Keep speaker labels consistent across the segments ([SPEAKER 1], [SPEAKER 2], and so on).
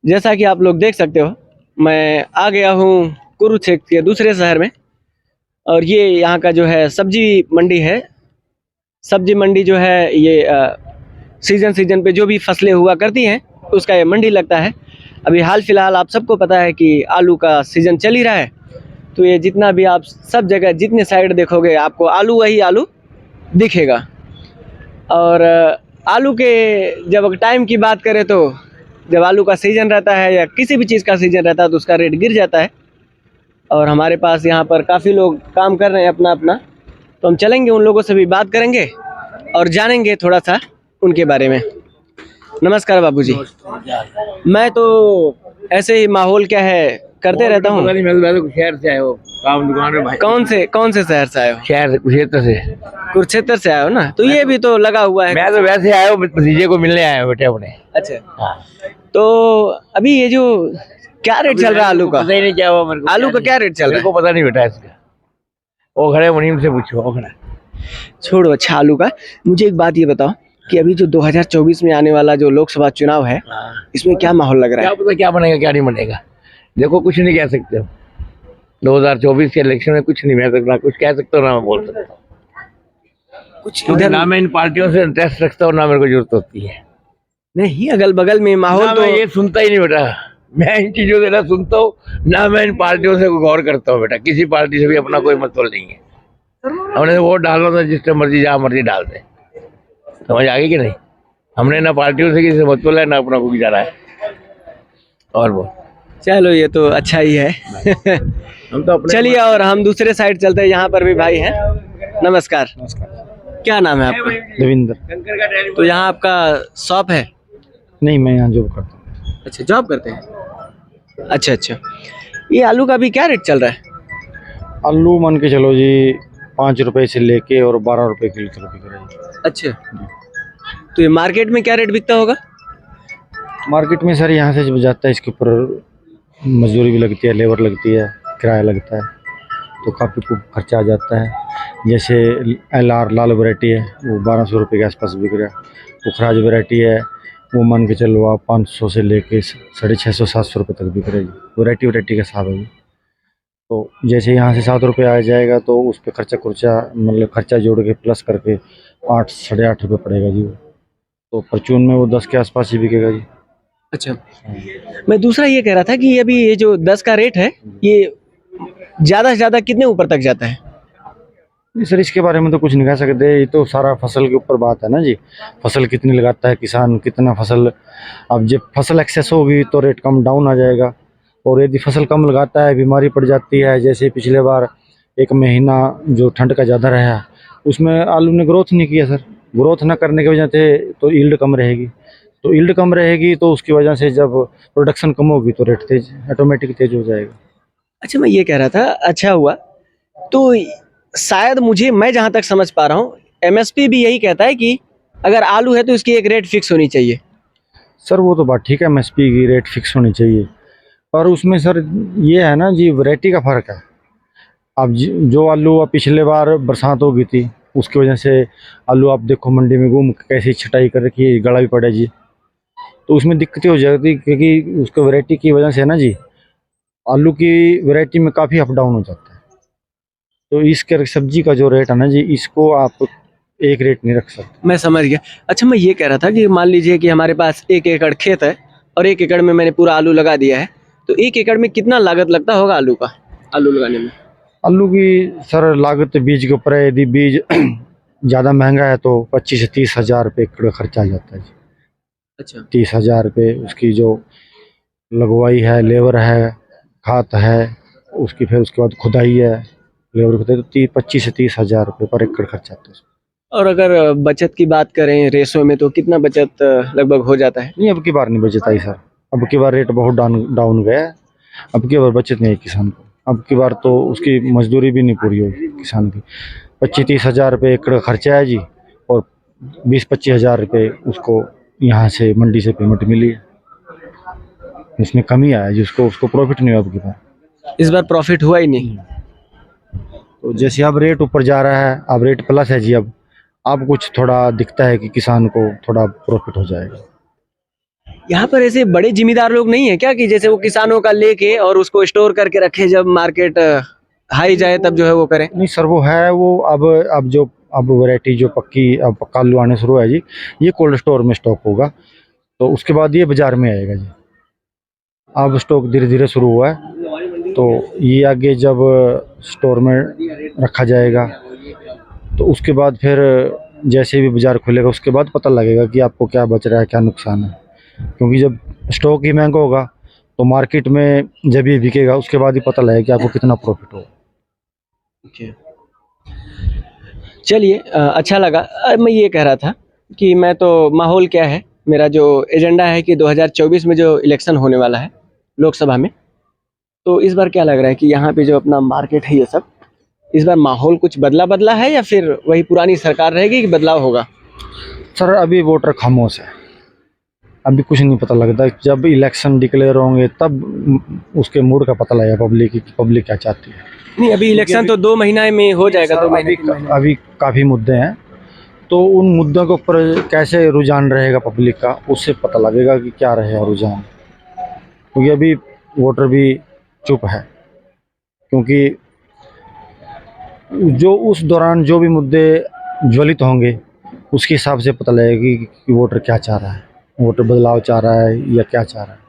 [SPEAKER 1] जैसा कि आप लोग देख सकते हो, मैं आ गया हूँ कुरुक्षेत्र के दूसरे शहर में। और ये यहाँ का जो है सब्जी मंडी है। सब्जी मंडी जो है ये सीजन सीजन पे जो भी फसलें हुआ करती हैं उसका ये मंडी लगता है। अभी हाल फिलहाल आप सबको पता है कि आलू का सीजन चल ही रहा है, तो ये जितना भी आप सब जगह जितने साइड देखोगे आपको आलू वही आलू दिखेगा। और आलू के जब टाइम की बात करें तो जब आलू का सीजन रहता है या किसी भी चीज़ का सीजन रहता है तो उसका रेट गिर जाता है। और हमारे पास यहाँ पर काफ़ी लोग काम कर रहे हैं अपना अपना, तो हम चलेंगे उन लोगों से भी बात करेंगे और जानेंगे थोड़ा सा उनके बारे में। नमस्कार बाबूजी। मैं तो ऐसे ही माहौल क्या है करते रहता हूँ।
[SPEAKER 2] शहर से आए हो काम दुकान में भाई?
[SPEAKER 1] कौन से शहर से आए हो?
[SPEAKER 2] शहर कुरुक्षेत्र से।
[SPEAKER 1] कुरुक्षेत्र से आए हो ना, तो ये भी तो लगा हुआ है।
[SPEAKER 2] मैं तो वैसे आया हूँ, भतीजे को मिलने आया हूँ बेटे अपने।
[SPEAKER 1] अच्छा,
[SPEAKER 2] हाँ।
[SPEAKER 1] तो अभी ये जो क्या रेट चल रहा है आलू का?
[SPEAKER 2] पता ही नहीं क्या हुआ मेरे को।
[SPEAKER 1] आलू का क्या रेट चल रहा है?
[SPEAKER 2] मेरे को पता नहीं बेटा इसका। वो खड़े मुनीम से पूछो, वो खड़ा।
[SPEAKER 1] छोड़ो, अच्छा आलू का मुझे एक बात ये बताओ कि अभी जो 2024 में आने वाला जो लोकसभा चुनाव है, इसमें क्या माहौल लग रहा है?
[SPEAKER 2] क्या पता क्या बनेगा क्या नहीं बनेगा। देखो कुछ नहीं कह सकते हो। 2024 के इलेक्शन में कुछ नहीं कह सकता, कुछ कह सकता हूँ ना मैं बोल सकता हूँ कुछ। इधर ना मैं इन पार्टियों से इंटरेस्ट रखता हूँ ना मेरे को जरूरत होती है।
[SPEAKER 1] नहीं, अगल बगल में माहौल तो
[SPEAKER 2] मैं ये सुनता ही नहीं बेटा। मैं इन चीजों से ना सुनता हूँ ना मैं इन पार्टियों से गौर करता हूँ बेटा। किसी पार्टी से भी अपना कोई मतलब नहीं है। हमने वोट डालना था जिस टाइम मर्जी जहाँ मर्जी डाल दे। समझ आ गई कि नहीं? हमने ना पार्टियों से किसी से मतलब है ना अपना को गुजारा है। और वो
[SPEAKER 1] चलो ये तो अच्छा ही है।
[SPEAKER 2] हम तो अपने
[SPEAKER 1] चलिए और हम दूसरे साइड चलते हैं, यहाँ पर भी भाई हैं। नमस्कार। क्या नाम है आपका?
[SPEAKER 3] देविंदर।
[SPEAKER 1] तो यहाँ आपका शॉप है?
[SPEAKER 3] नहीं, मैं यहाँ जॉब करता हूँ।
[SPEAKER 1] अच्छा, जॉब करते हैं। अच्छा अच्छा, ये आलू का अभी क्या रेट चल रहा है?
[SPEAKER 3] आलू मान के चलो जी 5 रुपए से लेके और 12 रुपए किलो तक बिक रहा है।
[SPEAKER 1] अच्छा, तो ये मार्केट में क्या रेट बिकता होगा?
[SPEAKER 3] मार्केट में सर यहाँ से जब जाता है इसके ऊपर मजदूरी भी लगती है, लेबर लगती है, किराया लगता है, तो काफ़ी खूब खर्चा आ जाता है। जैसे LR लाल वैरायटी है वो 1200 रुपये के आसपास बिक रहा है। पुखराज वैरायटी है वो मान के चलो आप 500 से लेके 650-700 रुपये तक बिक रही है। वैरायटी का हिसाब है ये। तो जैसे यहाँ से 7 रुपये आ जाएगा तो उस पर खर्चा मतलब खर्चा जोड़ के प्लस करके 8 साढ़े 8 रुपये पड़ेगा जी वो। तो परचून में वो 10 के आसपास ही बिकेगा जी।
[SPEAKER 1] अच्छा, मैं दूसरा ये कह रहा था कि अभी ये जो 10 का रेट है ये ज़्यादा से ज़्यादा कितने ऊपर तक जाता है?
[SPEAKER 3] नहीं सर, इसके बारे में तो कुछ नहीं कह सकते। ये तो सारा फसल के ऊपर बात है ना जी। फसल कितनी लगाता है किसान, कितना फसल। अब जब फसल एक्सेस होगी तो रेट कम डाउन आ जाएगा, और यदि फसल कम लगाता है बीमारी पड़ जाती है। जैसे पिछले बार एक महीना जो ठंड का ज़्यादा रहा उसमें आलू ने ग्रोथ नहीं किया सर। ग्रोथ ना करने की वजह से तो यील्ड कम रहेगी, तो यील्ड कम रहेगी तो उसकी वजह से जब प्रोडक्शन कम होगी तो रेट तेज ऑटोमेटिक तेज हो जाएगा।
[SPEAKER 1] अच्छा, मैं ये कह रहा था, अच्छा हुआ तो शायद मैं जहाँ तक समझ पा रहा हूँ MSP भी यही कहता है कि अगर आलू है तो इसकी एक रेट फिक्स होनी चाहिए।
[SPEAKER 3] सर वो तो बात ठीक है, MSP की रेट फिक्स होनी चाहिए, पर उसमें सर ये है ना जी, वैरायटी का फ़र्क है। अब जो आलू अब पिछले बार बरसात हो गई थी उसकी वजह से आलू आप देखो मंडी में घूम कैसी छटाई कर रखी है, गला भी पड़ा जी, तो उसमें दिक्कतें हो जाती क्योंकि उसके वैरायटी की वजह से है ना जी, आलू की वैरायटी में काफ़ी अप डाउन हो जाता है। तो इसके सब्जी का जो रेट है ना जी, इसको आप एक रेट नहीं रख सकते।
[SPEAKER 1] मैं समझ गया। अच्छा, मैं ये कह रहा था कि मान लीजिए कि हमारे पास 1 एकड़ खेत है और 1 एकड़ में मैंने पूरा आलू लगा दिया है, तो 1 एकड़ में कितना लागत लगता होगा आलू लगाने में?
[SPEAKER 3] आलू की सर लागत बीज के ऊपर है। यदि बीज ज़्यादा महंगा है तो 25 से 30 हज़ार रुपये एकड़ खर्चा आ जाता है जी।
[SPEAKER 1] अच्छा,
[SPEAKER 3] 30 हज़ार रुपये उसकी जो लगवाई है, लेबर है, खाद है, उसकी फिर उसके बाद खुदाई है, लेबर खुदाई, तो 25 से 30 हज़ार रुपये पर एकड़ खर्चा आता है।
[SPEAKER 1] और अगर बचत की बात करें रेशो में तो कितना बचत लगभग हो जाता है?
[SPEAKER 3] नहीं, अब की बार नहीं बचत आई सर। अब की बार रेट बहुत डाउन गया है। अब की बार बचत नहीं है किसान को। अब की बार तो उसकी मजदूरी भी नहीं पूरी होगी किसान की। 25-30 हज़ार रुपये एकड़ खर्चा है जी, और 20-25 हज़ार रुपये उसको यहाँ से मंडी से पेमेंट मिली है। इसमें कमी आया जी, उसको प्रॉफिट नहीं हुआ अब की बार।
[SPEAKER 1] इस बार प्रॉफिट हुआ ही नहीं।
[SPEAKER 3] तो जैसे अब रेट ऊपर जा रहा है, अब रेट प्लस है जी, अब कुछ थोड़ा दिखता है कि किसान को थोड़ा प्रॉफिट हो जाएगा।
[SPEAKER 1] यहाँ पर ऐसे बड़े जिम्मेदार लोग नहीं है क्या कि जैसे वो किसानों का लेके और उसको स्टोर करके रखे, जब मार्केट हाई जाए तब जो है वो करें?
[SPEAKER 3] नहीं सर, वो है वो अब वैरायटी जो अब पक्का आलू आने शुरू है जी, ये कोल्ड स्टोर में स्टॉक होगा, तो उसके बाद ये बाजार में आएगा जी। अब स्टॉक धीरे धीरे शुरू हुआ है, तो ये आगे जब स्टोर में रखा जाएगा तो उसके बाद फिर जैसे भी बाजार खुलेगा उसके बाद पता लगेगा कि आपको क्या बच रहा है, क्या नुकसान है। क्योंकि जब स्टॉक ही महंगा होगा तो मार्केट में जब ये बिकेगा उसके बाद ही पता लगेगा कि आपको कितना प्रॉफिट होगा।
[SPEAKER 1] चलिए, अच्छा लगा। मैं ये कह रहा था कि मैं तो माहौल क्या है, मेरा जो एजेंडा है कि 2024 में जो इलेक्शन होने वाला है लोकसभा में, तो इस बार क्या लग रहा है कि यहाँ पे जो अपना मार्केट है ये सब, इस बार माहौल कुछ बदला है या फिर वही पुरानी सरकार रहेगी कि बदलाव होगा?
[SPEAKER 3] सर अभी वोटर खामोश है, अभी कुछ नहीं पता लगता। जब इलेक्शन डिक्लेयर होंगे तब उसके मूड का पता लगेगा पब्लिक क्या चाहती है।
[SPEAKER 1] नहीं, अभी इलेक्शन तो 2 महीना में हो जाएगा।
[SPEAKER 3] सर,
[SPEAKER 1] 2 महीने
[SPEAKER 3] अभी काफ़ी मुद्दे हैं, तो उन मुद्दों के ऊपर कैसे रुझान रहेगा पब्लिक का, उससे पता लगेगा कि क्या रहेगा रुझान। क्योंकि अभी वोटर भी चुप है, क्योंकि जो उस दौरान जो भी मुद्दे ज्वलित होंगे उसके हिसाब से पता लगेगा कि वोटर क्या चाह रहा है, वोटर बदलाव चाह रहा है या क्या चाह रहा है।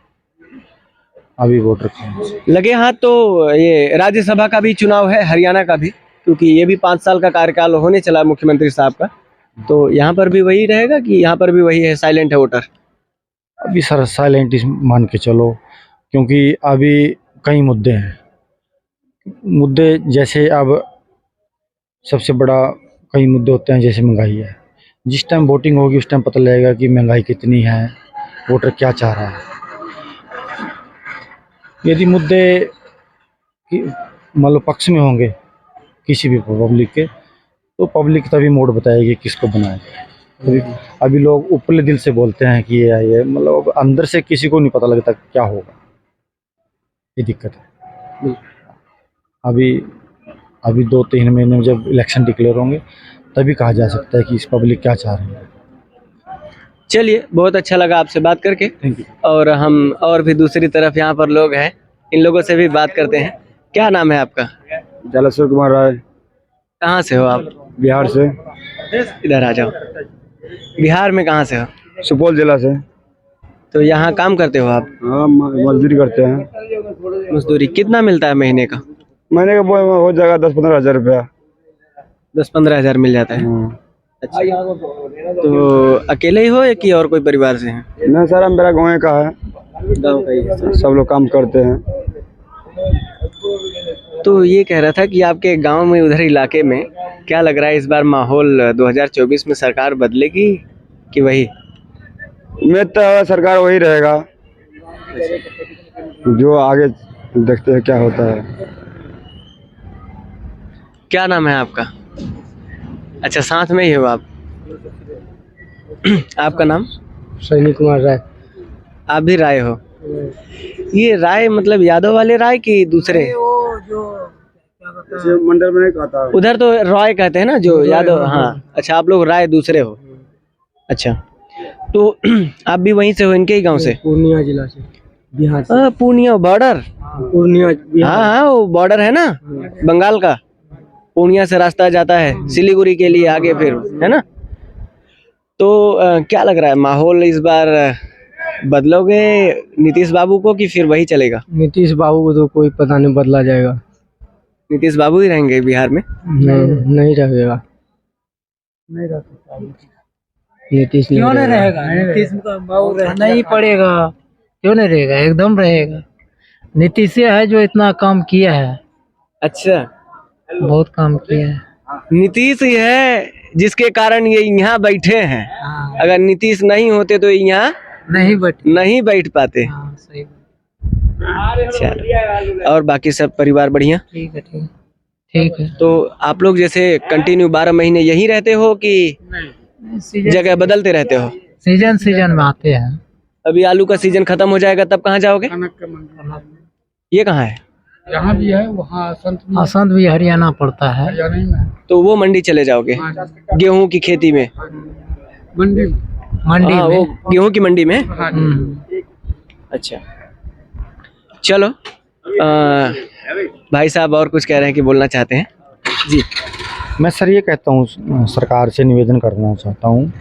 [SPEAKER 3] अभी वोटर खामोश
[SPEAKER 1] लगे हाथ तो ये राज्यसभा का भी चुनाव है, हरियाणा का भी, क्योंकि ये भी 5 साल का कार्यकाल होने चला मुख्यमंत्री साहब का, तो यहाँ पर भी वही रहेगा कि यहाँ पर भी वही है, साइलेंट है वोटर?
[SPEAKER 3] अभी सर साइलेंट मान के चलो, क्योंकि अभी कई मुद्दे हैं। मुद्दे जैसे अब सबसे बड़ा कई मुद्दे होते हैं, जैसे महंगाई है। जिस टाइम वोटिंग होगी उस टाइम पता लगेगा कि महंगाई कितनी है, वोटर क्या चाह रहा है। यदि मुद्दे मान लो पक्ष में होंगे किसी भी पब्लिक के, तो पब्लिक तभी मोड़ बताएगी किसको बनाएगा। अभी लोग उपले दिल से बोलते हैं कि ये मतलब अंदर से किसी को नहीं पता लगता क्या होगा, ये दिक्कत है। अभी 2-3 महीने में जब इलेक्शन डिक्लेयर होंगे तभी कहा जा सकता है कि इस पब्लिक क्या चाह रही है।
[SPEAKER 1] चलिए, बहुत अच्छा लगा आपसे बात करके।
[SPEAKER 3] Thank you.
[SPEAKER 1] और हम और भी दूसरी तरफ यहाँ पर लोग हैं, इन लोगों से भी बात करते हैं। क्या नाम है आपका?
[SPEAKER 4] जलेश्वर कुमार राय,
[SPEAKER 1] कहाँ से हो आप?
[SPEAKER 4] बिहार से।
[SPEAKER 1] इधर आ जाओ। बिहार में कहाँ से हो?
[SPEAKER 4] सुपौल जिला से।
[SPEAKER 1] तो यहाँ काम करते हो आप?
[SPEAKER 4] हाँ, मजदूरी करते हैं।
[SPEAKER 1] मजदूरी कितना मिलता है महीने का?
[SPEAKER 4] महीने का हो जाएगा 10-15 हज़ार रुपया।
[SPEAKER 1] 10-15 हज़ार मिल जाता है। अच्छा, तो अकेले ही हो या कि और कोई परिवार से हैं?
[SPEAKER 4] नहीं सर, मेरा गाँव का है,
[SPEAKER 1] गाँव का ही है।
[SPEAKER 4] सब लोग काम करते हैं।
[SPEAKER 1] तो ये कह रहा था कि आपके गांव में, उधर इलाके में क्या लग रहा है, इस बार माहौल 2024 में सरकार बदलेगी कि वही?
[SPEAKER 4] उम्मीद तो है सरकार वही रहेगा, जो आगे देखते हैं क्या होता है।
[SPEAKER 1] क्या नाम है आपका? अच्छा, साथ में ही हो आप? आपका नाम?
[SPEAKER 5] सैनी कुमार राय।
[SPEAKER 1] आप भी राय हो? ये राय मतलब यादव वाले राय कि दूसरे?
[SPEAKER 4] मंडल में नहीं कहता,
[SPEAKER 1] उधर तो रॉय कहते हैं ना, जो यादव। हाँ, अच्छा, आप लोग राय दूसरे हो। अच्छा, तो आप भी वहीं से हो, इनके ही गांव से?
[SPEAKER 5] पूर्णिया जिला से, बिहार से।
[SPEAKER 1] पूर्णिया बॉर्डर?
[SPEAKER 5] पूर्णिया।
[SPEAKER 1] हाँ, वो बॉर्डर है ना बंगाल का। पूर्णिया से रास्ता जाता है सिलीगुड़ी के लिए आगे, फिर है ना। तो क्या लग रहा है माहौल इस बार बदलोगे नीतीश बाबू को कि फिर वही चलेगा?
[SPEAKER 5] नीतीश बाबू को तो कोई पता नहीं, बदला जाएगा।
[SPEAKER 1] नीतीश बाबू ही रहेंगे बिहार में?
[SPEAKER 5] नहीं रहेगा। नीतीश क्यों नहीं रहेगा? नीतीश बाबू नहीं पड़ेगा, क्यों नहीं रहेगा? एकदम रहेगा। नीतीश है जो इतना काम किया है।
[SPEAKER 1] अच्छा,
[SPEAKER 5] बहुत काम किया है।
[SPEAKER 1] नीतीश ही है जिसके कारण ये यहाँ बैठे हैं। अगर नीतीश नहीं होते तो यहाँ नहीं बैठ पाते।
[SPEAKER 5] सही।
[SPEAKER 1] चलो, और बाकी सब परिवार बढ़िया?
[SPEAKER 5] ठीक है, ठीक है।
[SPEAKER 1] तो आप लोग जैसे कंटिन्यू 12 महीने यहीं रहते हो कि जगह बदलते रहते हो?
[SPEAKER 5] सीजन में आते हैं।
[SPEAKER 1] अभी आलू का सीजन खत्म हो जाएगा तब कहाँ जाओगे? ये कहाँ है?
[SPEAKER 5] यहाँ भी है, वहाँ असंत भी हरियाणा पड़ता है।
[SPEAKER 1] तो वो मंडी चले जाओगे गेहूं की खेती में?
[SPEAKER 5] मंडी
[SPEAKER 1] हाँ,
[SPEAKER 5] में।
[SPEAKER 1] वो गेहूं की मंडी में। अच्छा, चलो भाई साहब और कुछ कह रहे हैं कि बोलना चाहते हैं जी।
[SPEAKER 3] मैं सर ये कहता हूँ, सरकार से निवेदन करना चाहता हूँ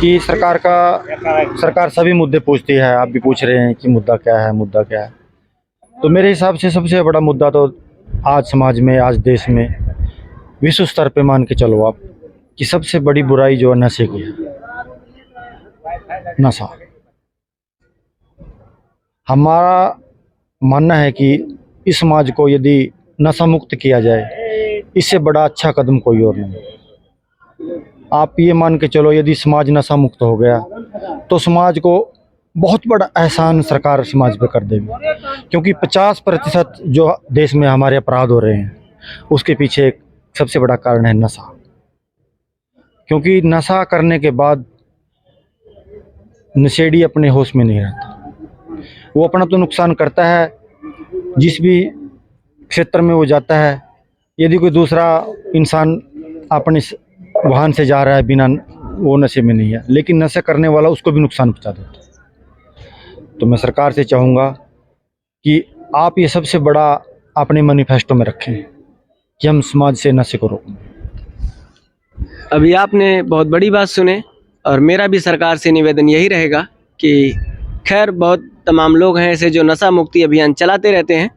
[SPEAKER 3] कि सरकार सभी मुद्दे पूछती है। आप भी पूछ रहे हैं कि मुद्दा क्या है, मुद्दा क्या है। तो मेरे हिसाब से सबसे बड़ा मुद्दा तो आज समाज में, आज देश में, विश्व स्तर पे मान के चलो आप, कि सबसे बड़ी बुराई जो है नशे की है। नशा, हमारा मानना है कि इस समाज को यदि नशा मुक्त किया जाए, इससे बड़ा अच्छा कदम कोई और नहीं। आप ये मान के चलो, यदि समाज नशा मुक्त हो गया तो समाज को बहुत बड़ा एहसान सरकार समाज पे कर देगी, क्योंकि 50% जो देश में हमारे अपराध हो रहे हैं उसके पीछे एक सबसे बड़ा कारण है नशा। क्योंकि नशा करने के बाद नशेड़ी अपने होश में नहीं रहता, वो अपना तो नुकसान करता है, जिस भी क्षेत्र में वो जाता है। यदि कोई दूसरा इंसान अपने वाहन से जा रहा है बिना वो नशे में नहीं है, लेकिन नशा करने वाला उसको भी नुकसान पहुंचा देता है। तो मैं सरकार से चाहूँगा कि आप ये सबसे बड़ा अपने मैनिफेस्टो में रखें कि हम समाज से नशे को रोकें।
[SPEAKER 1] अभी आपने बहुत बड़ी बात सुने, और मेरा भी सरकार से निवेदन यही रहेगा कि खैर बहुत तमाम लोग हैं ऐसे जो नशा मुक्ति अभियान चलाते रहते हैं,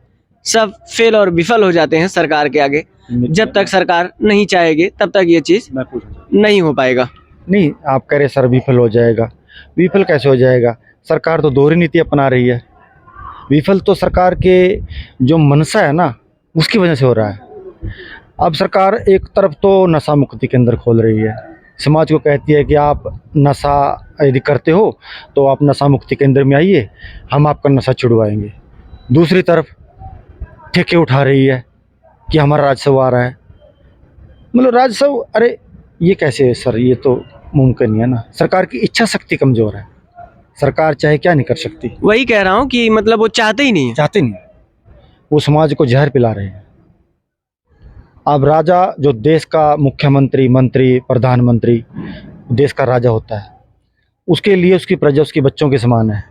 [SPEAKER 1] सब फेल और विफल हो जाते हैं सरकार के आगे। जब तक सरकार नहीं चाहेगी तब तक ये चीज़ नहीं हो पाएगा।
[SPEAKER 3] नहीं, आप कह रहे सर विफल हो जाएगा, विफल कैसे हो जाएगा? सरकार तो दोहरी नीति अपना रही है। विफल तो सरकार के जो मनसा है ना, उसकी वजह से हो रहा है। अब सरकार एक तरफ तो नशा मुक्ति केंद्र खोल रही है, समाज को कहती है कि आप नशा यदि करते हो तो आप नशा मुक्ति केंद्र में आइए, हम आपका नशा छुड़वाएंगे। दूसरी तरफ ठेके उठा रही है कि हमारा राजस्व आ रहा है। मतलब राजस्व, अरे ये कैसे है सर? ये तो मुमकिन नहीं है ना। सरकार की इच्छा शक्ति कमज़ोर है, सरकार चाहे क्या नहीं कर सकती।
[SPEAKER 1] वही कह रहा हूँ कि मतलब वो चाहते ही नहीं है।
[SPEAKER 3] चाहते नहीं, वो समाज को जहर पिला रहे हैं। अब राजा जो देश का मुख्यमंत्री, मंत्री, प्रधानमंत्री, देश का राजा होता है, उसके लिए उसकी प्रजा उसके बच्चों के समान है।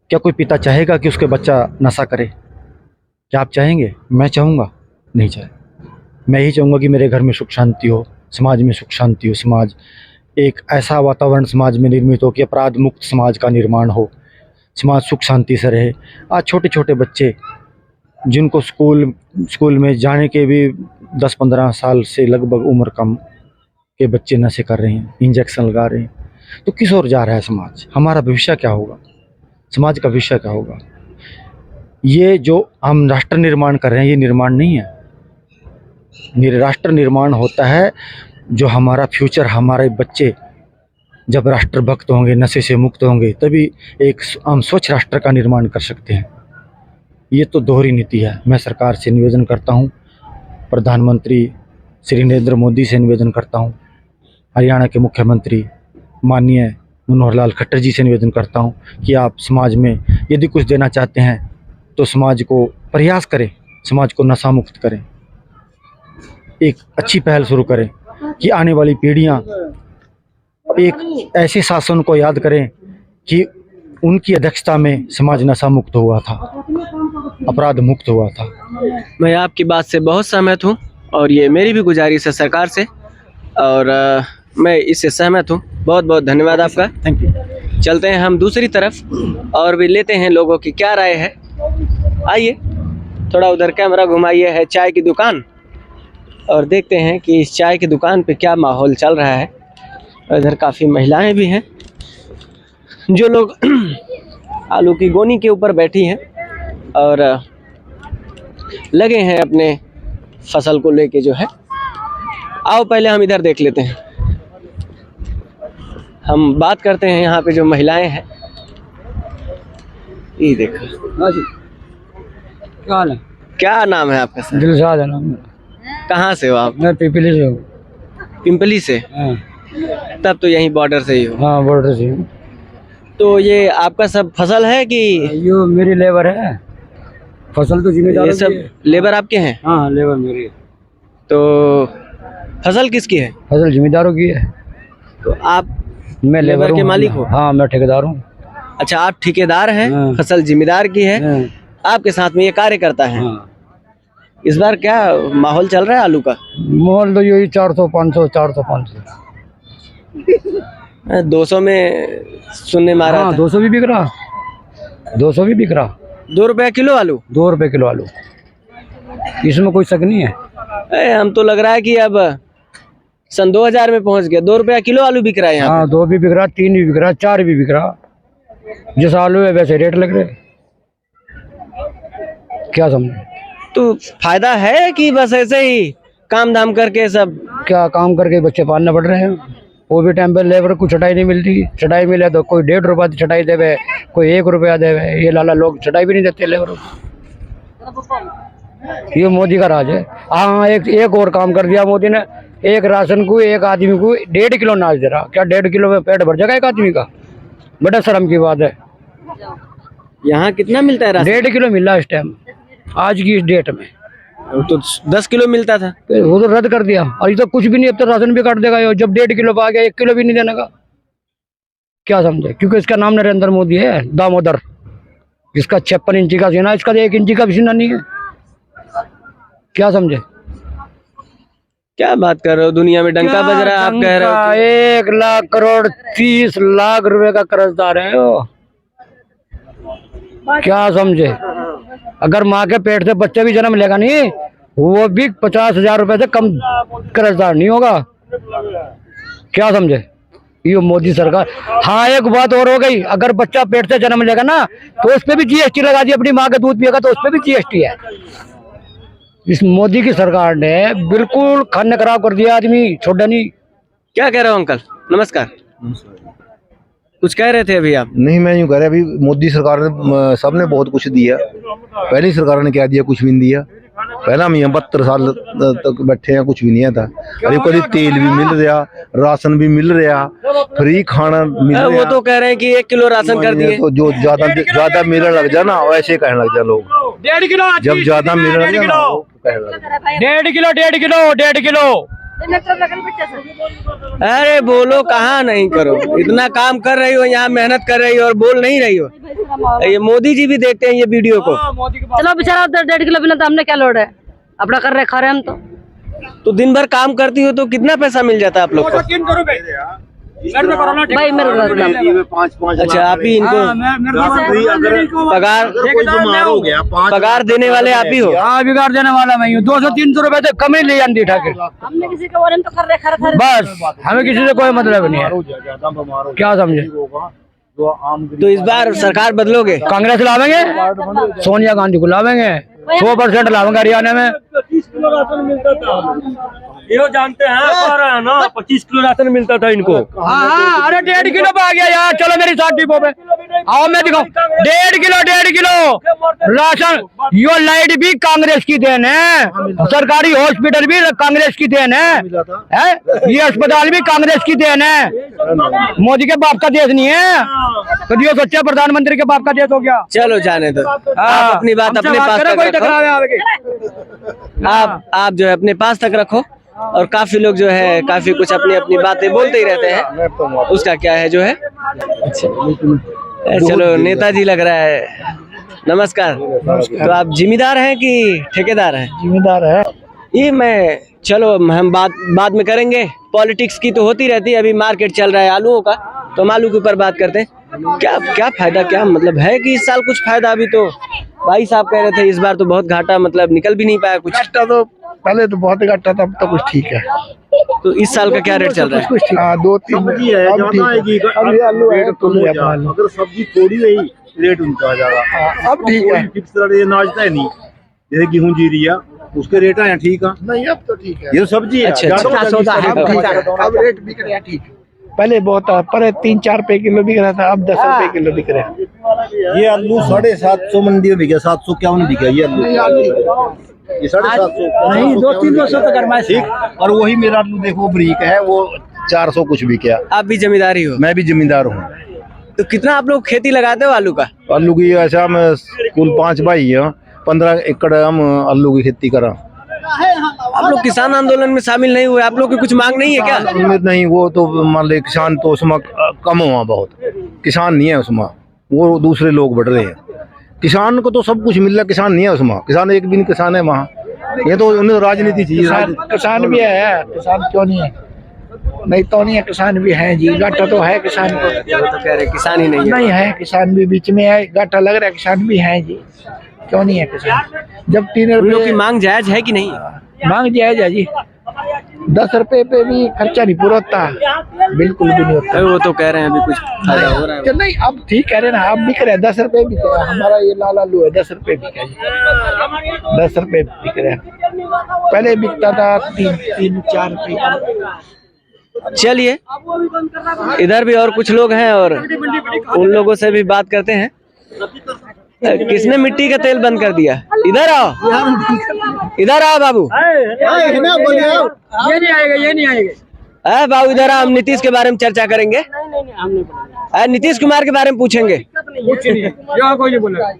[SPEAKER 3] क्या कोई पिता चाहेगा कि उसके बच्चा नशा करे? क्या आप चाहेंगे? मैं चाहूँगा? नहीं चाहे। मैं ही चाहूँगा कि मेरे घर में सुख शांति हो, समाज में सुख शांति हो, समाज एक ऐसा वातावरण समाज में निर्मित हो कि अपराध मुक्त समाज का निर्माण हो, समाज सुख शांति से रहे। आज छोटे छोटे बच्चे जिनको स्कूल में जाने के भी 10-15 साल से लगभग उम्र कम के बच्चे नशे कर रहे हैं, इंजेक्शन लगा रहे हैं, तो किस ओर जा रहा है समाज? हमारा भविष्य क्या होगा? समाज का भविष्य क्या होगा? ये जो हम राष्ट्र निर्माण कर रहे हैं, ये निर्माण नहीं है। राष्ट्र निर्माण होता है जो हमारा फ्यूचर, हमारे बच्चे जब राष्ट्रभक्त होंगे, नशे से मुक्त होंगे, तभी एक हम स्वच्छ राष्ट्र का निर्माण कर सकते हैं। ये तो दोहरी नीति है। मैं सरकार से निवेदन करता हूँ, प्रधानमंत्री श्री नरेंद्र मोदी से निवेदन करता हूँ, हरियाणा के मुख्यमंत्री माननीय मनोहर लाल खट्टर जी से निवेदन करता हूँ कि आप समाज में यदि कुछ देना चाहते हैं तो समाज को प्रयास करें, समाज को नशा मुक्त करें, एक अच्छी पहल शुरू करें कि आने वाली पीढ़ियाँ एक ऐसे शासन को याद करें कि उनकी अध्यक्षता में समाज नशा मुक्त हुआ था, अपराध मुक्त हुआ था।
[SPEAKER 1] मैं आपकी बात से बहुत सहमत हूँ, और ये मेरी भी गुजारिश है सरकार से, और मैं इससे सहमत हूँ। बहुत बहुत धन्यवाद आपका।
[SPEAKER 3] Thank you.
[SPEAKER 1] चलते हैं हम दूसरी तरफ और भी लेते हैं लोगों की क्या राय है। आइए थोड़ा उधर कैमरा घुमाइए, है चाय की दुकान, और देखते हैं कि इस चाय की दुकान पे क्या माहौल चल रहा है। इधर काफ़ी महिलाएं भी हैं जो लोग आलू की गोनी के ऊपर बैठी हैं और लगे हैं अपने फसल को लेके जो है। आओ पहले हम इधर देख लेते हैं, हम बात करते हैं यहाँ पे जो महिलाएं हैं। ये देखो।
[SPEAKER 5] हाँ जी, क्या हाल है?
[SPEAKER 1] क्या नाम है आपका सर?
[SPEAKER 5] दिलशाद है नाम।
[SPEAKER 1] कहाँ से हो आप?
[SPEAKER 5] मैं पिपली से हूँ।
[SPEAKER 1] पिंपली से?
[SPEAKER 5] हाँ
[SPEAKER 1] तब तो यहीं बॉर्डर से ही हो।
[SPEAKER 5] हाँ, बॉर्डर से हूँ।
[SPEAKER 1] तो ये आपका सब फसल है कि
[SPEAKER 5] ये मेरी लेबर है, फसल तो जिम्मेदार
[SPEAKER 1] ये सब लेबर आपके हैं?
[SPEAKER 5] हाँ, लेबर मेरी है।
[SPEAKER 1] तो फसल किसकी है?
[SPEAKER 5] फसल जिम्मेदारों की है।
[SPEAKER 1] तो आप
[SPEAKER 5] मैं
[SPEAKER 1] लेबर
[SPEAKER 5] लेबर
[SPEAKER 1] के
[SPEAKER 5] हूँ।
[SPEAKER 1] मालिक हो?
[SPEAKER 5] हाँ, मैं ठेकेदार हूँ।
[SPEAKER 1] अच्छा, आप ठेकेदार हैं,
[SPEAKER 6] हाँ।
[SPEAKER 1] फसल जिम्मेदार की है,
[SPEAKER 6] हाँ,
[SPEAKER 1] आपके साथ में ये कार्य करता है।
[SPEAKER 6] हाँ।
[SPEAKER 1] इस बार क्या माहौल चल रहा है आलू का?
[SPEAKER 6] मोल तो यही 400 500 400 500।
[SPEAKER 1] 200 में सुनने में आ रहा
[SPEAKER 6] हाँ,
[SPEAKER 1] था।
[SPEAKER 6] 200 भी बिक रहा, 200 भी बिक रहा।
[SPEAKER 1] 2 रुपया किलो आलू?
[SPEAKER 6] 2 रुपए किलो आलू, इसमें कोई शक नहीं है।
[SPEAKER 1] हम तो लग रहा है कि अब सन 2000 में पहुंच गया। 2 रुपया किलो आलू बिक रहा है यहाँ
[SPEAKER 6] हाँ, 2 भी बिक रहा, 3 भी बिक रहा, 4 भी बिक रहा। जिस आलू है वैसे रेट लग रहे। क्या समझे?
[SPEAKER 1] पे। तो फायदा है कि बस ऐसे ही काम धाम करके सब?
[SPEAKER 6] क्या काम करके बच्चे पालने पड़ रहे हैं, वो भी टाइम पे लेबर को छटाई नहीं मिलती। छटाई मिले तो कोई 1.5 रुपया छटाई देवे, कोई 1 रुपया देवे। ये लाला लोग छटाई भी नहीं देते लेबर को। ये मोदी का राज है। हाँ, एक और काम कर दिया मोदी ने। एक राशन को एक आदमी को 1.5 किलो अनाज दे रहा। क्या 1.5 किलो में पेट भर जाएगा एक आदमी का? बड़ा शर्म की बात है।
[SPEAKER 1] यहाँ कितना मिलता है राशन?
[SPEAKER 6] 1.5 किलो मिला इस टाइम, आज की इस डेट में।
[SPEAKER 1] तो 10 किलो मिलता था।
[SPEAKER 6] फिर वो तो रद्द कर दिया, अभी तो कुछ भी नहीं। अब तो राशन भी काट देगा। जब 1.5 किलो पे आ गया, 1 किलो भी नहीं देने का। क्या समझे? क्योंकि इसका नाम नरेंद्र मोदी है, दामोदर। इसका 56 इंची का सीना, इसका 1 इंची का भी सीना नहीं है। क्या समझे?
[SPEAKER 1] क्या बात कर रहे हो? दुनिया में डंका बज रहा है, आप कह रहे हो
[SPEAKER 6] 1 लाख करोड़ 30 लाख रुपए का कर्जदार है वो। क्या समझे? अगर माँ के पेट से बच्चा भी जन्म लेगा नहीं, वो भी 50,000 रुपए से कम कर्जदार नहीं होगा। क्या समझे? ये मोदी सरकार। हाँ, एक बात और हो गई, अगर बच्चा पेट से जन्म लेगा ना तो उस पर भी जीएसटी लगा दी। अपनी माँ का दूध पिएगा तो उस पर भी जीएसटी है। इस मोदी की सरकार ने बिल्कुल खाने खराब कर दिया, आदमी छोड़ा नहीं।
[SPEAKER 1] क्या कह रहे हो अंकल? नमस्कार। कुछ कह रहे थे अभी आप?
[SPEAKER 7] नहीं, मैं यूँ कह रहा, अभी मोदी सरकार ने सबने बहुत कुछ दिया। पहली सरकार ने क्या दिया? कुछ भी नहीं दिया। पहला हम यहाँ 72 साल तक बैठे हैं, कुछ भी नहीं आता। अरे कभी तेल भी मिल रहा, राशन भी मिल रहा, फ्री खाना मिल रहा।
[SPEAKER 1] वो तो कह रहे हैं कि 1 किलो राशन कर दिए।
[SPEAKER 7] तो जो ज्यादा मिलने लग जाए ना, वैसे कहने लग जाए लोग।
[SPEAKER 6] 1.5 किलो
[SPEAKER 7] जब ज्यादा मिलने लग जाए ना, वो कहने लग जाए।
[SPEAKER 6] 1.5 किलो 1.5 किलो 1.5 किलो।
[SPEAKER 1] अरे बोलो, कहाँ नहीं करो। इतना काम कर रही हो, यहाँ मेहनत कर रही हो और बोल नहीं रही हो। ये मोदी जी भी देखते हैं ये वीडियो को।
[SPEAKER 8] चलो बेचारा 1.5 किलो बिना तो हमने क्या लोड है, अपना कर रहे खा रहे हम तो
[SPEAKER 1] दिन भर काम करती हो तो कितना पैसा मिल जाता है आप लोग को?
[SPEAKER 8] भाई मेरे को
[SPEAKER 1] अच्छा, आप ही इनको पगार देने वाले आप ही हो?
[SPEAKER 6] हाँ, बिगाड़ देने वाला मैं हूँ। 200-300 रुपए से कम ही ले जाती उठा के।
[SPEAKER 8] हमने किसी के बारे में तो कर रहे खा रहे।
[SPEAKER 6] बस हमें किसी से कोई मतलब नहीं है। क्या समझे?
[SPEAKER 1] तो इस बार सरकार बदलोगे?
[SPEAKER 6] कांग्रेस लावेंगे, सोनिया गांधी को लावेंगे, 100% लावेंगे हरियाणा में।
[SPEAKER 9] 25 किलो राशन मिलता था, ये जानते हैं, कह रहे हैं ना, 25 किलो राशन मिलता था इनको।
[SPEAKER 6] हाँ, अरे 1.5 किलो पे आ गया यार। चलो मेरी 60 डिपो पे आओ, मैं दिखाऊं। 1.5 किलो राशन। यो लाइट भी कांग्रेस की देन है, सरकारी हॉस्पिटल भी कांग्रेस की देन है, ये अस्पताल भी कांग्रेस की देन है। मोदी के बाप का देश नहीं है, कभी वो सच्चा प्रधानमंत्री के बाप का देश हो गया।
[SPEAKER 1] चलो जाने दो, आप अपनी बात अपने पास तक रखो। आप जो है अपने पास तक रखो। और काफी लोग जो है काफी कुछ अपनी अपनी बातें बोलते ही रहते हैं, उसका क्या है जो है। अच्छा, चलो नेताजी लग रहा है। नमस्कार। तो आप जिम्मेदार हैं कि ठेकेदार हैं?
[SPEAKER 6] जिम्मेदार है।
[SPEAKER 1] ये मैं, चलो हम बाद में करेंगे। पॉलिटिक्स की तो होती रहती है। अभी मार्केट चल रहा है आलूओं का, तो हम आलू के ऊपर बात करते हैं। क्या फायदा, क्या मतलब है कि इस साल कुछ फायदा? अभी तो भाई साहब कह रहे थे इस बार तो बहुत घाटा, मतलब निकल भी नहीं पाया कुछ।
[SPEAKER 7] घाटा तो पहले तो बहुत घाटा था, अब तो कुछ ठीक है।
[SPEAKER 1] तो इस साल का क्या रेट चल रहा है?
[SPEAKER 7] हाँ, 2-3
[SPEAKER 4] सब्जी है, ज्यादा आएगी।
[SPEAKER 7] अभी आलू है तो
[SPEAKER 4] अगर सब्जी थोड़ी रही, रेट उनका ज्यादा।
[SPEAKER 7] अब ठीक है।
[SPEAKER 4] फिक्स रेट नाचता है नहीं, जैसे गेहूं जीरिया उसके रेट है ठीक है।
[SPEAKER 7] नहीं, अब तो ठीक है।
[SPEAKER 4] ये सब्जी है,
[SPEAKER 1] अच्छा,
[SPEAKER 4] ज्यादा
[SPEAKER 1] अच्छा,
[SPEAKER 4] सौदा है।
[SPEAKER 7] अब ठीक है, अब रेट बिक रहा है ठीक है। पहले बहुत पर 3-4 रुपए किलो बिक रहा था, अब 10 रुपए किलो बिक रहा है।
[SPEAKER 4] ये आलू 750 मंडी में बिका, 751 बिका ये आलू। ये 750
[SPEAKER 6] नहीं, 200-300 तो करना
[SPEAKER 4] ठीक। और वही मेरा आलू देखो ब्रीक है, वो 400 कुछ बिका।
[SPEAKER 1] आप भी जमींदारी हो?
[SPEAKER 4] मैं भी जमींदार हूँ।
[SPEAKER 1] तो कितना आप लोग खेती लगाते हो आलू का?
[SPEAKER 4] आलू की ऐसा हम कुल 5 भाई हैं, 15 एकड़ हम आलू की खेती करा।
[SPEAKER 1] आप लोग किसान आंदोलन में शामिल नहीं हुए? आप लोग की कुछ मांग नहीं है क्या?
[SPEAKER 4] नहीं, वो तो मान ले किसान तो उसमें कम हुआ, बहुत किसान नहीं है उसमें।
[SPEAKER 7] वो दूसरे लोग बढ़ रहे हैं। किसान को तो सब कुछ मिल रहा है, किसान नहीं है उसमें, किसान एक भी नहीं किसान है वहाँ। ये तो उन्हें राजनीति चाहिए।
[SPEAKER 2] किसान भी है, किसान क्यों नहीं है? नहीं तो नहीं है, किसान भी है जी, घाटा तो है किसान को।
[SPEAKER 1] वो तो कह रहे किसान ही नहीं है।
[SPEAKER 2] नहीं है, किसान भी बीच में है, घाटा लग रहा है, किसान भी है जी, क्यों नहीं है किसान? जब 3
[SPEAKER 1] उन लोग
[SPEAKER 2] रुपये
[SPEAKER 1] की मांग जायज है कि नहीं?
[SPEAKER 2] मांग जायज है जी, 10 रुपए पे भी खर्चा नहीं पूरा होता, बिल्कुल भी नहीं होता।
[SPEAKER 1] वो तो कह रहे हैं अभी कुछ फायदा हो रहा है।
[SPEAKER 2] तो नहीं, अब ठीक कह रहे ना, अब बिक रहे हैं 10 रुपए बिक रहा है। हमारा ये लाल आलू है 10 रुपए बिका जी, 10 रुपए बिक रहे हैं। पहले बिकता था 3-4 रुपए।
[SPEAKER 1] चलिए, इधर भी और कुछ लोग हैं और उन लोगों से भी बात करते हैं। किसने मिट्टी का तेल बंद कर दिया? इधर आओ, इधर आओ बाबू।
[SPEAKER 5] ये नहीं आएगा, ये नहीं आएगा।
[SPEAKER 1] अरे बाबू इधर आओ, हम नीतीश के बारे में चर्चा करेंगे। नीतीश कुमार के बारे में पूछेंगे।
[SPEAKER 5] कुछ नहीं, यहाँ कोई नहीं बोलेगा।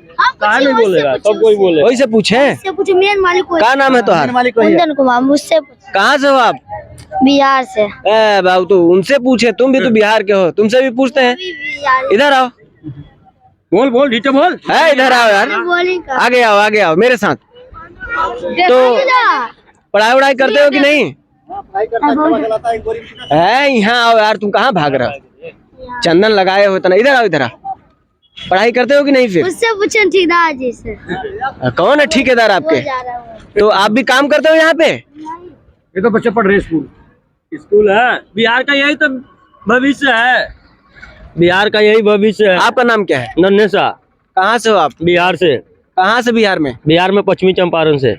[SPEAKER 9] कहाँ नहीं बोलेगा, सब कोई बोले।
[SPEAKER 1] वही से पूछे।
[SPEAKER 8] पूछे मेन मालिक
[SPEAKER 1] क्या नाम है तुम्हारा?
[SPEAKER 8] कुंदन कुमार। मुझसे
[SPEAKER 1] कहाँ से हो आप?
[SPEAKER 8] बिहार से।
[SPEAKER 1] बाबू तो उनसे पूछे, तुम भी तो बिहार के हो, तुमसे भी पूछते हैं। इधर आओ,
[SPEAKER 9] बोल बोल ढीठे बोल।
[SPEAKER 1] है इधर आओ यार, आगे आओ, आगे आओ मेरे साथ। तो पढ़ाई वढ़ाई करते हो कि नहीं? है यहाँ आओ यार, तुम कहाँ भाग रहे हो? चंदन लगाए हो इतना, इधर आओ, इधर आओ। पढ़ाई करते हो कि नहीं? फिर
[SPEAKER 8] उससे पूछे ठेकेदार जी से।
[SPEAKER 1] कौन है ठेकेदार आपके? तो आप भी काम करते हो यहाँ पे?
[SPEAKER 9] ये तो बच्चे पढ़ रहे स्कूल है। बिहार का यही तो भविष्य है, बिहार का यही भविष्य है।
[SPEAKER 1] आपका नाम क्या है?
[SPEAKER 9] नन्हे शाह।
[SPEAKER 1] कहाँ से हो आप?
[SPEAKER 9] बिहार से।
[SPEAKER 1] कहाँ से बिहार में?
[SPEAKER 9] बिहार में पश्चिमी चंपारण से।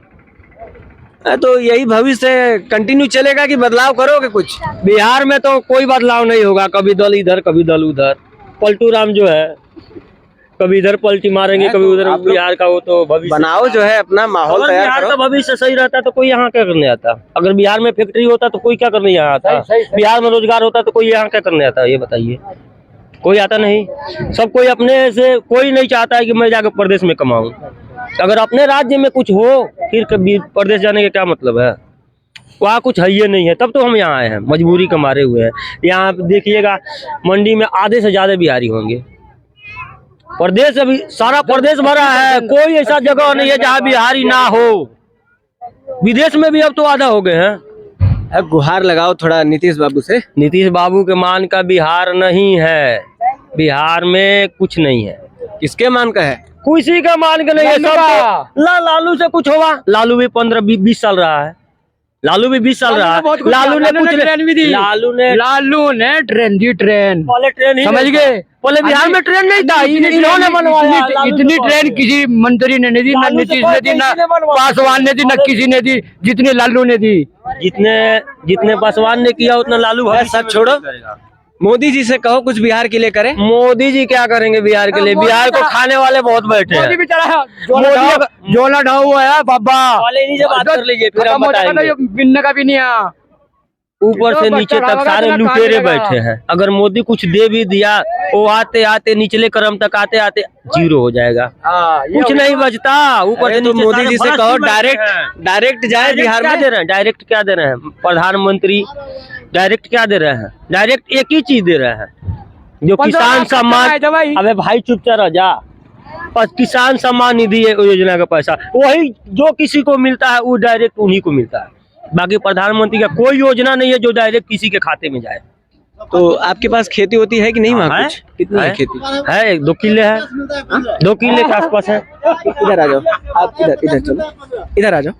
[SPEAKER 1] तो यही भविष्य कंटिन्यू चलेगा कि बदलाव करोगे कुछ?
[SPEAKER 9] बिहार में तो कोई बदलाव नहीं होगा, कभी दल इधर कभी दल उधर। पलटू राम जो है, कभी इधर पलटी मारेंगे, कभी उधर। बिहार का वो तो भविष्य
[SPEAKER 1] बनाओ जो है अपना माहौल
[SPEAKER 9] अगर
[SPEAKER 1] तैयार
[SPEAKER 9] बिहार
[SPEAKER 1] करो।
[SPEAKER 9] का भविष्य सही रहता तो कोई यहाँ क्या करने आता? अगर बिहार में फैक्ट्री होता तो कोई क्या करने यहाँ आता? बिहार में रोजगार होता तो कोई यहाँ क्या करने आता? ये बताइए, कोई आता नहीं। सब कोई अपने से, कोई नहीं चाहता है कि मैं जाकर प्रदेश में कमाऊं। अगर अपने राज्य में कुछ हो फिर कभी प्रदेश जाने का क्या मतलब है? वहाँ कुछ है ही नहीं है, तब तो हम यहाँ आए हैं, मजबूरी के मारे हुए हैं। यहाँ देखिएगा मंडी में आधे से ज्यादा बिहारी होंगे। प्रदेश अभी सारा प्रदेश भरा है, कोई ऐसा जगह नहीं है जहाँ बिहारी ना हो। विदेश में भी अब तो आधा हो गए हैं।
[SPEAKER 1] गुहार लगाओ थोड़ा नीतीश बाबू से।
[SPEAKER 9] नीतीश बाबू के मान का बिहार नहीं है, बिहार में कुछ नहीं है।
[SPEAKER 1] किसके मान का है?
[SPEAKER 9] किसी का मान का नहीं है, सब लालू से कुछ होगा। लालू भी 15-20 साल रहा है, लालू भी 20 साल रहा है। लालू ने कुछ लालू ने
[SPEAKER 6] ट्रेन दी, ट्रेन
[SPEAKER 9] पहले ट्रेन ही
[SPEAKER 6] समझ गए।
[SPEAKER 9] पहले बिहार में ट्रेन नहीं था, इन्होंने बनवाया।
[SPEAKER 6] इतनी ट्रेन किसी मंत्री ने नहीं दी, ना नीतीश ने दी, ना पासवान ने दी, ना किसी ने दी जितनी लालू ने दी।
[SPEAKER 9] जितने पासवान ने किया उतना लालू है।
[SPEAKER 1] सब छोड़ो, मोदी जी से कहो कुछ बिहार के लिए करें।
[SPEAKER 9] मोदी जी क्या करेंगे बिहार के लिए? बिहार को खाने वाले बहुत बैठे हैं।
[SPEAKER 6] जोला ढाऊ हुआ है बाबा,
[SPEAKER 9] बात कर लीजिए फिर हम बताएंगे।
[SPEAKER 6] बिन्ने का भी नहीं है,
[SPEAKER 9] ऊपर से नीचे तक सारे लुटेरे बैठे हैं। अगर मोदी कुछ दे भी दिया, वो आते आते निचले क्रम तक आते आते जीरो हो जाएगा, कुछ नहीं बचता। ऊपर से
[SPEAKER 1] तो मोदी जी से कहो डायरेक्ट जाए बिहार में।
[SPEAKER 9] दे रहे हैं, डायरेक्ट क्या दे रहे हैं? प्रधानमंत्री डायरेक्ट क्या दे रहे हैं? डायरेक्ट एक ही चीज दे रहे हैं, जो किसान सम्मान। अबे भाई चुपचाप रह जा। किसान सम्मान निधि योजना का पैसा वही जो किसी को मिलता है, वो डायरेक्ट उन्हीं को मिलता है। बाकी प्रधानमंत्री का कोई योजना नहीं है जो डायरेक्ट किसी के खाते में जाए।
[SPEAKER 1] तो आपके पास खेती होती है कि नहीं वहाँ कुछ? कितनी है खेती?
[SPEAKER 9] है 2 किले है, 2 किले के आसपास है।
[SPEAKER 1] इधर आ जाओ आप, इधर चलो, इधर आ जाओ।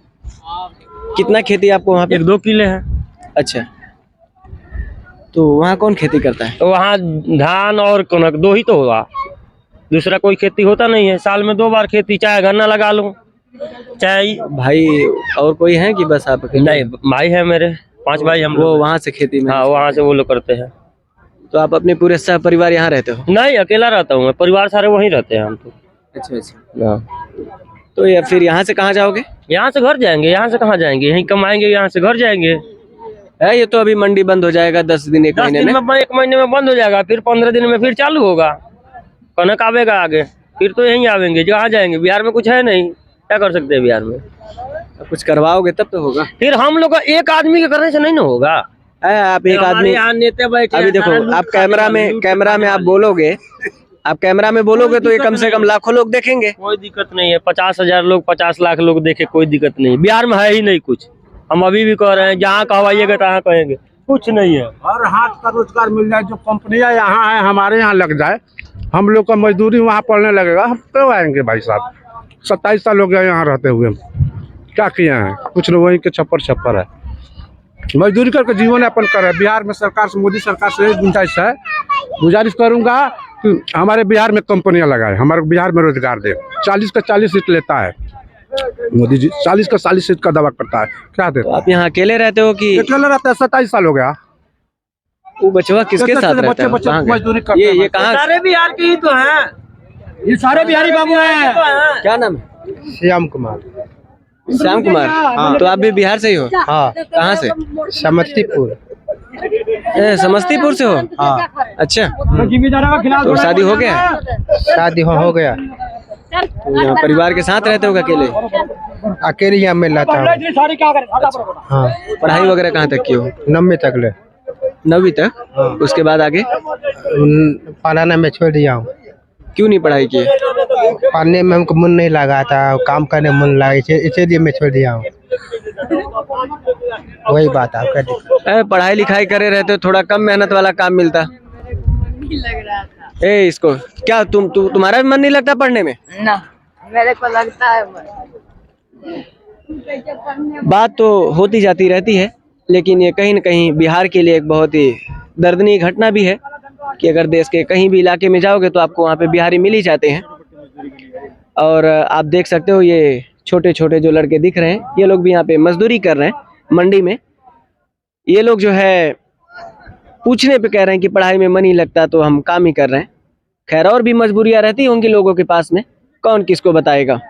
[SPEAKER 1] कितना खेती आपको वहाँ पे?
[SPEAKER 9] 2 किले है।
[SPEAKER 1] अच्छा, तो वहाँ कौन खेती करता है?
[SPEAKER 9] तो वहाँ धान और कनक 2 ही तो हुआ, दूसरा कोई खेती होता नहीं है। साल में 2 बार खेती, चाहे गन्ना लगा लो चाहे।
[SPEAKER 1] भाई और कोई है कि बस आप?
[SPEAKER 9] नहीं, भाई है मेरे 5 भाई हम
[SPEAKER 1] वो वहाँ से खेती में?
[SPEAKER 9] हाँ, वहाँ से वो लोग करते हैं।
[SPEAKER 1] तो आप अपने पूरे सह परिवार यहाँ रहते हो?
[SPEAKER 9] नहीं, अकेला रहता हूँ मैं, परिवार सारे वहीं रहते हैं हम तो।
[SPEAKER 1] अच्छा अच्छा। तो या फिर यहाँ से कहाँ जाओगे?
[SPEAKER 9] यहाँ से घर जाएंगे। यहाँ से कहाँ जाएंगे? यहीं कमाएंगे, यहाँ से घर जाएंगे।
[SPEAKER 1] है ये तो अभी मंडी बंद हो जाएगा 10 दिन 1 महीने में।
[SPEAKER 9] 1 महीने में बंद हो जाएगा, फिर 15 दिन में फिर चालू होगा। कनक आवेगा आगे, फिर तो यहीं आवेंगे। जहाँ जाएंगे, बिहार में कुछ है नहीं, क्या कर सकते हैं बिहार में?
[SPEAKER 1] कुछ करवाओगे तब तो होगा।
[SPEAKER 9] फिर हम लोग एक आदमी के करने से नहीं ना होगा।
[SPEAKER 1] आप एक आदमी,
[SPEAKER 9] यहाँ नेता बैठे
[SPEAKER 1] अभी देखो आप कैमरा में आप बोलोगे आप कैमरा में बोलोगे तो ये कम से कम लाखों लोग देखेंगे।
[SPEAKER 9] कोई दिक्कत नहीं है, 50,000 लोग 50 लाख लोग देखे, कोई दिक्कत नहीं। बिहार में है ही नहीं कुछ, हम अभी भी कह रहे हैं, जहाँ कहवाइएगा तहाँ कहेंगे, कुछ नहीं है।
[SPEAKER 10] और हाथ का रोजगार मिल जाए, जो कंपनियां यहाँ है हमारे यहाँ लग जाए, हम लोग का मजदूरी वहाँ पड़ने लगेगा, हम क्यों आएंगे भाई साहब। 27 साल हो गया यहाँ रहते हुए, क्या किए हैं, कुछ लोग वहीं के छप्पर है। मजदूरी करके जीवन यापन करे। बिहार में सरकार से, मोदी सरकार से गुजारिश करूंगा कि हमारे बिहार में कंपनियां लगाए, हमारे बिहार में रोजगार दे। 40 का 40 सीट लेता है मोदी जी, 40 का 40 सीट का दावा करता है, क्या देता
[SPEAKER 1] तो आप यहाँ अकेले रहते हो कि
[SPEAKER 10] अकेले रहता है? 27 साल हो गया।
[SPEAKER 1] वो बचवा किसके साथ रहता है?
[SPEAKER 10] बच्चे
[SPEAKER 1] कहाँ गए?
[SPEAKER 10] मजदूरी करते हैं।
[SPEAKER 1] ये कहाँ?
[SPEAKER 9] सारे बिहार के ही तो हैं,
[SPEAKER 10] ये सारे बिहारी बाबू हैं।
[SPEAKER 1] क्या नाम है?
[SPEAKER 3] श्याम कुमार।
[SPEAKER 1] श्याम कुमार। तो आप भी बिहार से ही हो?
[SPEAKER 3] हाँ,
[SPEAKER 1] कहाँ से?
[SPEAKER 3] समस्तीपुर।
[SPEAKER 1] समस्तीपुर से हो?
[SPEAKER 3] हाँ।
[SPEAKER 1] अच्छा, तो शादी हो गया है?
[SPEAKER 3] शादी हो गया।
[SPEAKER 1] तो यहाँ परिवार के साथ रहते हो अकेले?
[SPEAKER 3] अकेले यहाँ मिल रहा था। हाँ,
[SPEAKER 1] पढ़ाई वगैरह कहाँ तक की हो?
[SPEAKER 3] 9वीं तक ले।
[SPEAKER 1] 9वीं तक? उसके बाद आगे
[SPEAKER 3] पढ़ाना में छोड़ दिया हूँ।
[SPEAKER 1] क्यों नहीं पढ़ाई की?
[SPEAKER 3] पढ़ने में हमको मन नहीं लगा था, काम करने में मन लगा, इसलिए मैं छोड़ दिया हूँ। वही बात है आपका।
[SPEAKER 1] पढ़ाई लिखाई करे रहते हो, थोड़ा कम मेहनत वाला काम मिलता। इसको क्या तुम्हारा भी मन नहीं लगता पढ़ने में?
[SPEAKER 8] ना, मेरे को लगता है।
[SPEAKER 1] बात तो होती जाती रहती है, लेकिन ये कहीं न कहीं बिहार के लिए एक बहुत ही दर्दनीय घटना भी है कि अगर देश के कहीं भी इलाके में जाओगे तो आपको वहाँ पे बिहारी मिल ही जाते हैं। और आप देख सकते हो ये छोटे छोटे जो लड़के दिख रहे हैं, ये लोग भी यहाँ पे मजदूरी कर रहे हैं मंडी में। ये लोग जो है पूछने पे कह रहे हैं कि पढ़ाई में मन ही लगता तो हम काम ही कर रहे हैं। खैर, और भी मजबूरियाँ रहती होंगी लोगों के पास में, कौन किसको बताएगा।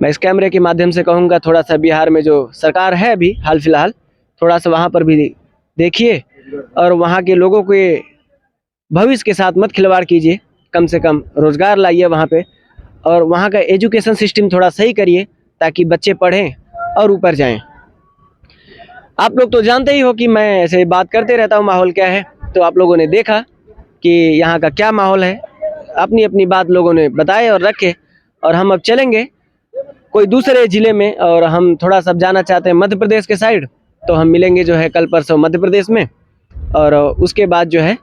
[SPEAKER 1] मैं इस कैमरे के माध्यम से कहूँगा, थोड़ा सा बिहार में जो सरकार है अभी हाल फिलहाल, थोड़ा सा वहाँ पर भी देखिए और वहाँ के लोगों के भविष्य के साथ मत खिलवाड़ कीजिए। कम से कम रोजगार लाइए वहाँ पे, और वहाँ का एजुकेशन सिस्टम थोड़ा सही करिए ताकि बच्चे पढ़ें और ऊपर जाएं। आप लोग तो जानते ही हो कि मैं ऐसे बात करते रहता हूँ माहौल क्या है, तो आप लोगों ने देखा कि यहाँ का क्या माहौल है। अपनी अपनी बात लोगों ने बताए और रखे, और हम अब चलेंगे कोई दूसरे ज़िले में, और हम थोड़ा सा जाना चाहते हैं मध्य प्रदेश के साइड। तो हम मिलेंगे जो है कल परसों मध्य प्रदेश में, और उसके बाद जो है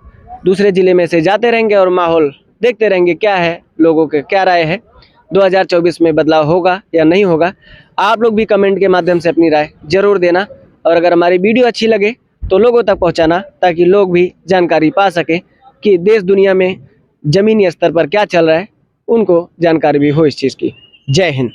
[SPEAKER 1] दूसरे ज़िले में से जाते रहेंगे और माहौल देखते रहेंगे क्या है, लोगों के क्या राय है, 2024 में बदलाव होगा या नहीं होगा। आप लोग भी कमेंट के माध्यम से अपनी राय जरूर देना, और अगर हमारी वीडियो अच्छी लगे तो लोगों तक पहुंचाना, ताकि लोग भी जानकारी पा सके कि देश दुनिया में ज़मीनी स्तर पर क्या चल रहा है, उनको जानकारी भी हो इस चीज़ की। जय हिंद।